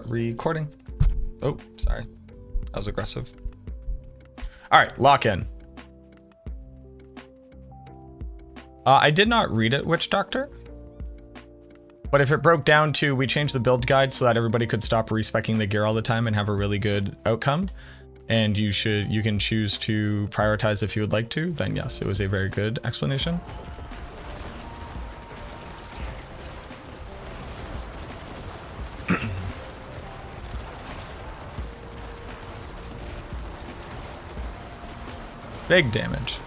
recording. Oh, sorry. That was aggressive. All right, lock in. I did not read it, Witch Doctor. But if it broke down to we changed the build guide so that everybody could stop respeccing the gear all the time and have a really good outcome, and you can choose to prioritize if you would like to, then yes, it was a very good explanation. Big damage.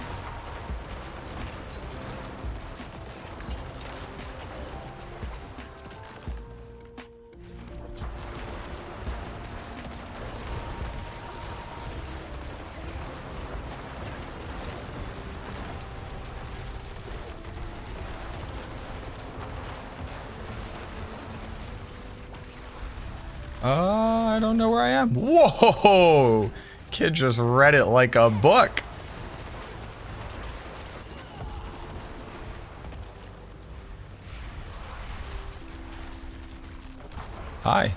I don't know where I am. Whoa! Kid just read it like a book. Hi.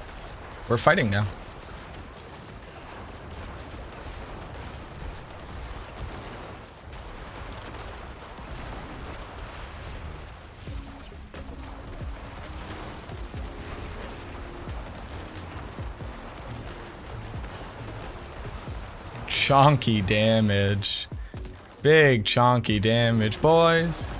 We're fighting now. Chonky damage. Big chonky damage, boys.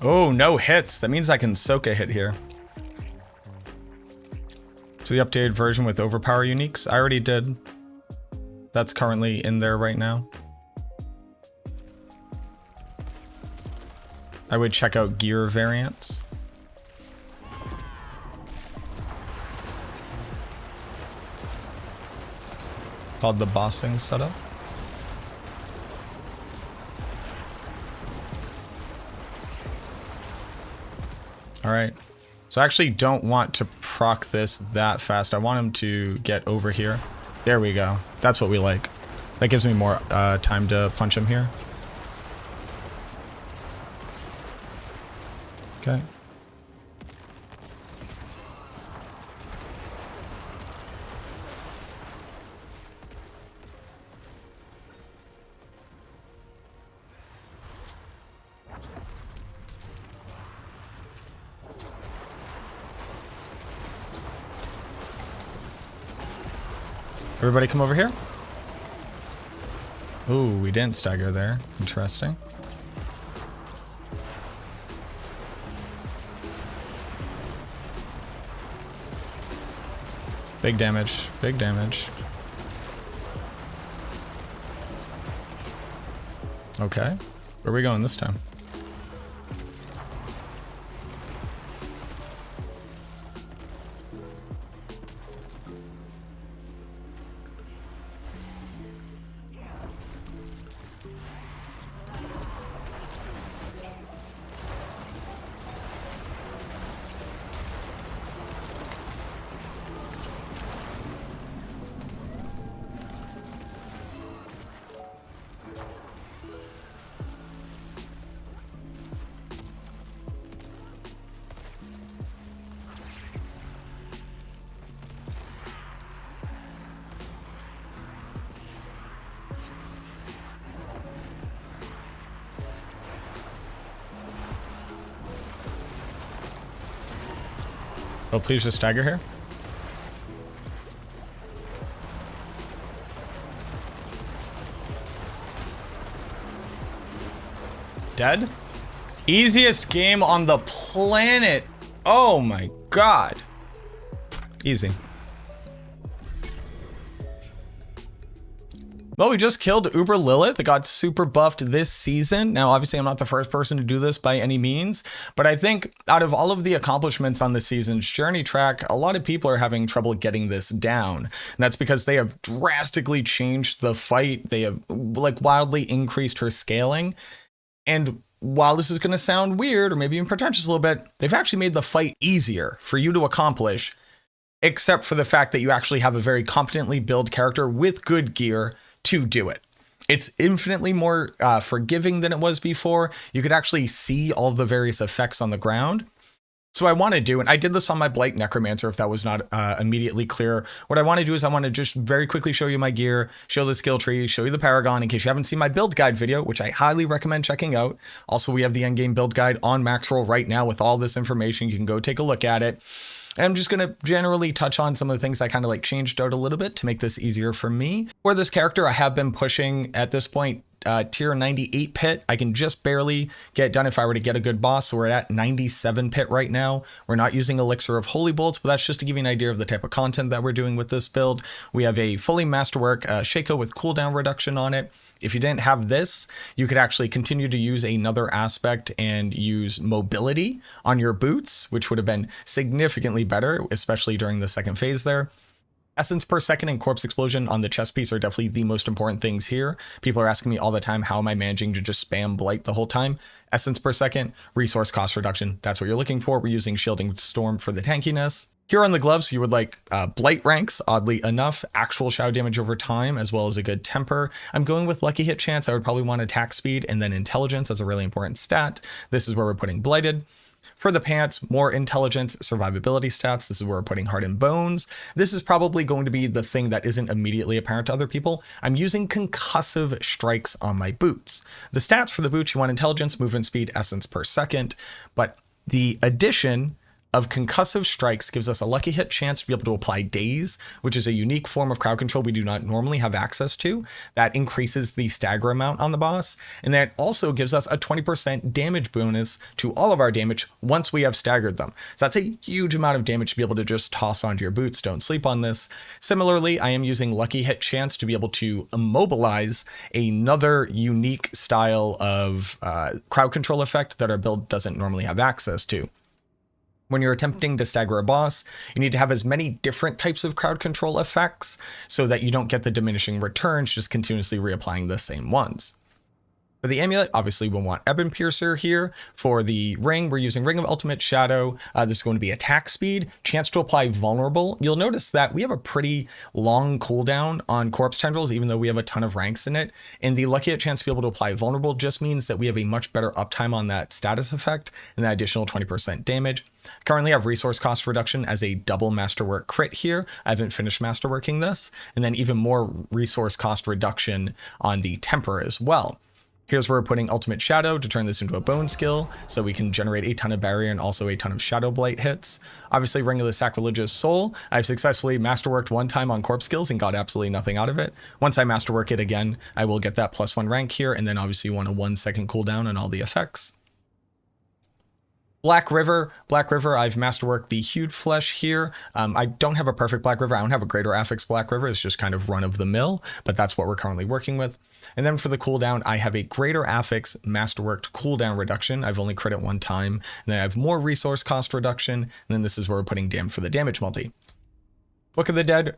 Oh, no hits. That means I can soak a hit here. So the updated version with overpower uniques, I already did. That's currently in there right now. I would check out gear variants. Called the bossing setup. All right, so I actually don't want to proc this that fast. I want him to get over here. There we go. That's what we like. That gives me more time to punch him here. Okay. Everybody come over here. Ooh, we didn't stagger there. Interesting. Big damage. Big damage. Okay. Where are we going this time? Oh, please just stagger here. Dead? Easiest game on the planet. Oh my god. Easy. Well, we just killed Uber Lilith. It got super buffed this season. Now, obviously, I'm not the first person to do this by any means, but I think out of all of the accomplishments on this season's journey track, a lot of people are having trouble getting this down. And that's because they have drastically changed the fight. They have like wildly increased her scaling. And while this is going to sound weird or maybe even pretentious a little bit, they've actually made the fight easier for you to accomplish, except for the fact that you actually have a very competently built character with good gear to do it. It's infinitely more forgiving than it was before. You could actually see all the various effects on the ground. So I want to do, and I did this on my Blight Necromancer if that was not immediately clear. What I want to do is I want to just very quickly show you my gear, show the skill tree, show you the Paragon in case you haven't seen my build guide video, which I highly recommend checking out. Also, we have the endgame build guide on Maxroll right now with all this information. You can go take a look at it. And I'm just going to generally touch on some of the things I kind of like changed out a little bit to make this easier for me. For this character, I have been pushing at this point tier 98 pit. I can just barely get done if I were to get a good boss. So we're at 97 pit right now. We're not using Elixir of Holy Bolts, but that's just to give you an idea of the type of content that we're doing with this build. We have a fully masterwork Shaco with cooldown reduction on it. If you didn't have this, you could actually continue to use another aspect and use mobility on your boots, which would have been significantly better, especially during the second phase there. Essence per second and corpse explosion on the chest piece are definitely the most important things here. People are asking me all the time, how am I managing to just spam Blight the whole time? Essence per second, resource cost reduction. That's what you're looking for. We're using Shielding Storm for the tankiness. Here on the gloves, you would like Blight ranks, oddly enough, actual shadow damage over time, as well as a good temper. I'm going with lucky hit chance. I would probably want attack speed and then intelligence as a really important stat. This is where we're putting Blighted. For the pants, more intelligence, survivability stats. This is where we're putting heart and bones. This is probably going to be the thing that isn't immediately apparent to other people. I'm using concussive strikes on my boots. The stats for the boots, you want intelligence, movement speed, essence per second, but the addition of concussive strikes gives us a lucky hit chance to be able to apply daze, which is a unique form of crowd control we do not normally have access to. That increases the stagger amount on the boss. And that also gives us a 20% damage bonus to all of our damage once we have staggered them. So that's a huge amount of damage to be able to just toss onto your boots. Don't sleep on this. Similarly, I am using lucky hit chance to be able to immobilize another unique style of crowd control effect that our build doesn't normally have access to. When you're attempting to stagger a boss, you need to have as many different types of crowd control effects so that you don't get the diminishing returns, just continuously reapplying the same ones. For the amulet, obviously we'll want Ebon Piercer here. For the ring, we're using Ring of Ultimate Shadow. This is going to be attack speed, chance to apply vulnerable. You'll notice that we have a pretty long cooldown on Corpse Tendrils, even though we have a ton of ranks in it. And the lucky chance to be able to apply vulnerable just means that we have a much better uptime on that status effect and that additional 20% damage. Currently I have resource cost reduction as a double masterwork crit here. I haven't finished masterworking this. And then even more resource cost reduction on the temper as well. Here's where we're putting Ultimate Shadow to turn this into a bone skill, so we can generate a ton of barrier and also a ton of Shadow Blight hits. Obviously, Ring of the Sacrilegious Soul. I've successfully masterworked one time on corpse skills and got absolutely nothing out of it. Once I masterwork it again, I will get that +1 rank here, and then obviously you want a 1 second cooldown on all the effects. Black River, I've masterworked the Hued Flesh here. I don't have a perfect Black River. I don't have a greater affix Black River. It's just kind of run of the mill, but that's what we're currently working with. And then for the cooldown, I have a greater affix masterworked cooldown reduction. I've only crit it one time. And then I have more resource cost reduction. And then this is where we're putting Damn for the damage multi. Book of the Dead.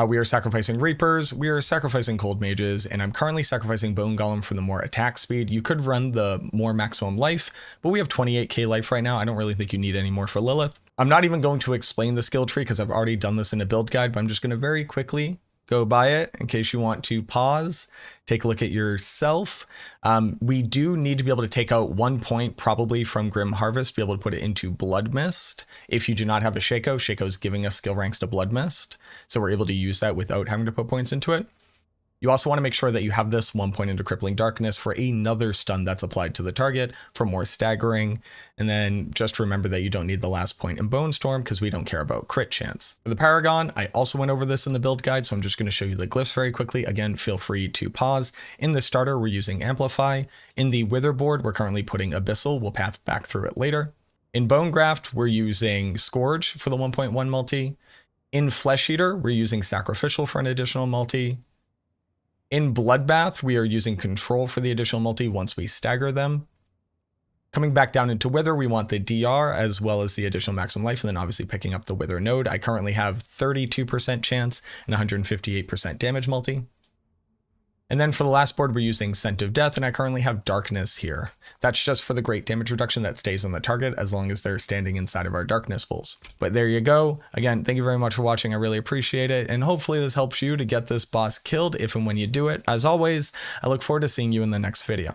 We are sacrificing Reapers, we are sacrificing Cold Mages, and I'm currently sacrificing Bone Golem for the more attack speed. You could run the more maximum life, but we have 28k life right now. I don't really think you need any more for Lilith. I'm not even going to explain the skill tree because I've already done this in a build guide, but I'm just going to very quickly go by it in case you want to pause, take a look at yourself. We do need to be able to take out 1 point probably from Grim Harvest, be able to put it into Blood Mist. If you do not have a Shaco, Shaco is giving us skill ranks to Blood Mist. So we're able to use that without having to put points into it. You also want to make sure that you have this 1 point into Crippling Darkness for another stun that's applied to the target for more staggering. And then just remember that you don't need the last point in Bone Storm because we don't care about crit chance. For the Paragon, I also went over this in the build guide, so I'm just going to show you the glyphs very quickly. Again, feel free to pause. In the starter, we're using Amplify. In the Wither board, we're currently putting Abyssal. We'll path back through it later. In Bone Graft, we're using Scourge for the 1.1 multi. In Flesh Eater, we're using Sacrificial for an additional multi. In Bloodbath, we are using Control for the additional multi once we stagger them. Coming back down into Wither, we want the DR as well as the additional maximum life, and then obviously picking up the Wither node. I currently have 32% chance and 158% damage multi. And then for the last board, we're using Scent of Death, and I currently have Darkness here. That's just for the great damage reduction that stays on the target as long as they're standing inside of our Darkness pools. But there you go. Again, thank you very much for watching. I really appreciate it. And hopefully this helps you to get this boss killed if and when you do it. As always, I look forward to seeing you in the next video.